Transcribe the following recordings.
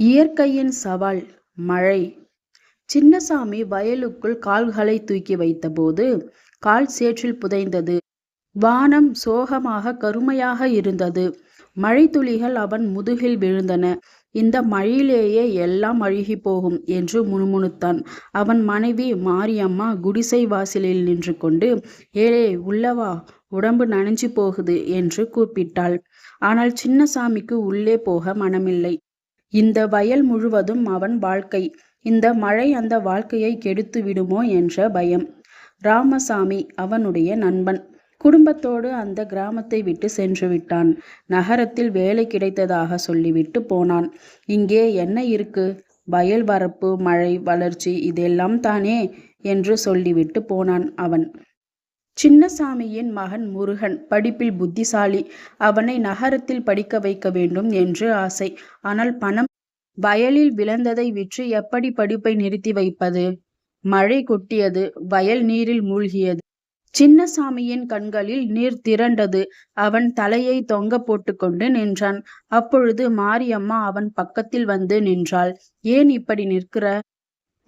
இயற்கையின் சவால் மழை. சின்னசாமி வயலுக்குள் கால்களை தூக்கி வைத்தபோது கால் சேற்றில் புதைந்தது. வானம் சோகமாக கருமையாக இருந்தது. மழைத்துளிகள் அவன் முதுகில் விழுந்தன. இந்த மழையிலேயே எல்லாம் அழுகி போகும் என்று முணுமுணுத்தான். அவன் மனைவி மாரியம்மா குடிசை வாசலில் நின்று கொண்டு, ஏலே உள்ளவா, உடம்பு நனைஞ்சு போகுது என்று கூப்பிட்டாள். ஆனால் சின்னசாமிக்கு உள்ளே போக மனமில்லை. இந்த வயல் முழுவதும் அவன் வாழ்க்கை. இந்த மழை அந்த வாழ்க்கையை கெடுத்து விடுமோ என்ற பயம். ராமசாமி அவனுடைய நண்பன். குடும்பத்தோடு அந்த கிராமத்தை விட்டு சென்று விட்டான். நகரத்தில் வேலை கிடைத்ததாக சொல்லிவிட்டு போனான். இங்கே என்ன இருக்கு? வயல் வரப்பு, மழை, வளர்ச்சி இதெல்லாம் தானே என்று சொல்லிவிட்டு போனான் அவன். சின்னசாமியின் மகன் முருகன் படிப்பில் புத்திசாலி. அவனை நகரத்தில் படிக்க வைக்க வேண்டும் என்று ஆசை. ஆனால் பணம். வயலில் விளைந்ததை விற்று எப்படி படிப்பை நிறுத்தி வைப்பது? மழை கொட்டியது. வயல் நீரில் மூழ்கியது. சின்னசாமியின் கண்களில் நீர் திரண்டது. அவன் தலையை தொங்க போட்டுக்கொண்டு நின்றான். அப்பொழுது மாரியம்மா அவன் பக்கத்தில் வந்து நின்றாள். ஏன் இப்படி நிற்கிற?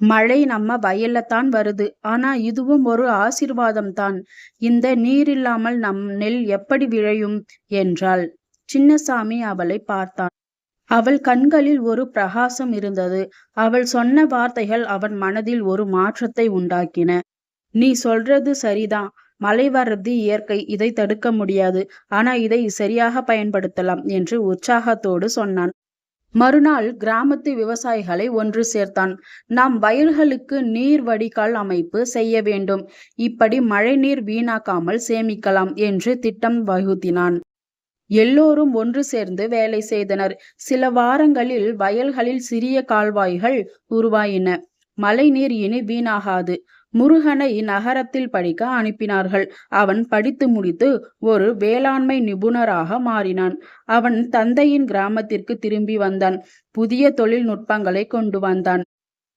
மழை நம்ம வயல்ல தான் வருது. ஆனா இதுவும் ஒரு ஆசீர்வாதம் தான். இந்த நீர் இல்லாமல் நம் நெல் எப்படி விளையும் என்றாள். சின்னசாமி அவளை பார்த்தான். அவள் கண்களில் ஒரு பிரகாசம் இருந்தது. அவள் சொன்ன வார்த்தைகள் அவன் மனதில் ஒரு மாற்றத்தை உண்டாக்கின. நீ சொல்றது சரிதான். மழை வர்றது இயற்கை, இதை தடுக்க முடியாது. ஆனா இதை சரியாக பயன்படுத்தலாம் என்று உற்சாகத்தோடு சொன்னான். மறுநாள் கிராமத்து விவசாயிகளை ஒன்று சேர்த்தான். நாம் வயல்களுக்கு நீர் வடிகால் அமைப்பு செய்ய வேண்டும். இப்படி மழை நீர் வீணாக்காமல் சேமிக்கலாம் என்று திட்டம் வகுத்தினான். எல்லோரும் ஒன்று சேர்ந்து வேலை செய்தனர். சில வாரங்களில் வயல்களில் சிறிய கால்வாய்கள் உருவாயின. மழை நீர் இனி வீணாகாது. முருகனை நகரத்தில் படிக்க அனுப்பினார்கள். அவன் படித்து முடித்து ஒரு வேளாண்மை நிபுணராக மாறினான். அவன் தந்தையின் கிராமத்திற்கு திரும்பி வந்தான். புதிய தொழில்நுட்பங்களை கொண்டு வந்தான்.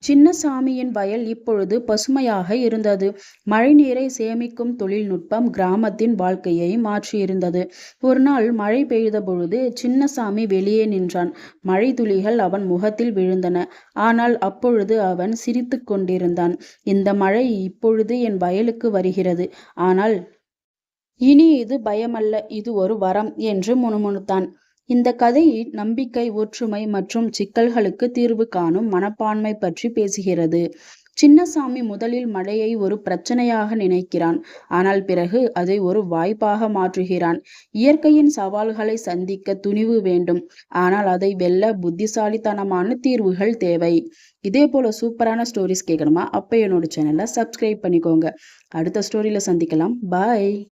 சின்னசாமியின் வயல் இப்பொழுது பசுமையாக இருந்தது. மழைநீரை சேமிக்கும் தொழில்நுட்பம் கிராமத்தின் வாழ்க்கையை மாற்றியிருந்தது. ஒரு நாள் மழை பெய்த பொழுது சின்னசாமி வெளியே நின்றான். மழை துளிகள் அவன் முகத்தில் விழுந்தன. ஆனால் அப்பொழுது அவன் சிரித்து கொண்டிருந்தான். இந்த மழை இப்பொழுது என் வயலுக்கு வருகிறது. ஆனால் இனி இது பயமல்ல, இது ஒரு வரம் என்று முணுமுணுத்தான். இந்த கதை நம்பிக்கை, ஒற்றுமை மற்றும் சிக்கல்களுக்கு தீர்வு காணும் மனப்பான்மை பற்றி பேசுகிறது. சின்னசாமி முதலில் மழையை ஒரு பிரச்சனையாக நினைக்கிறான். ஆனால் பிறகு அதை ஒரு வாய்ப்பாக மாற்றுகிறான். இயற்கையின் சவால்களை சந்திக்க துணிவு வேண்டும். ஆனால் அதை வெல்ல புத்திசாலித்தனமான தீர்வுகள் தேவை. இதே போல சூப்பரான ஸ்டோரிஸ் கேட்கணுமா? அப்போ என்னோட சேனலை சப்ஸ்கிரைப் பண்ணிக்கோங்க. அடுத்த ஸ்டோரியில சந்திக்கலாம். பாய்.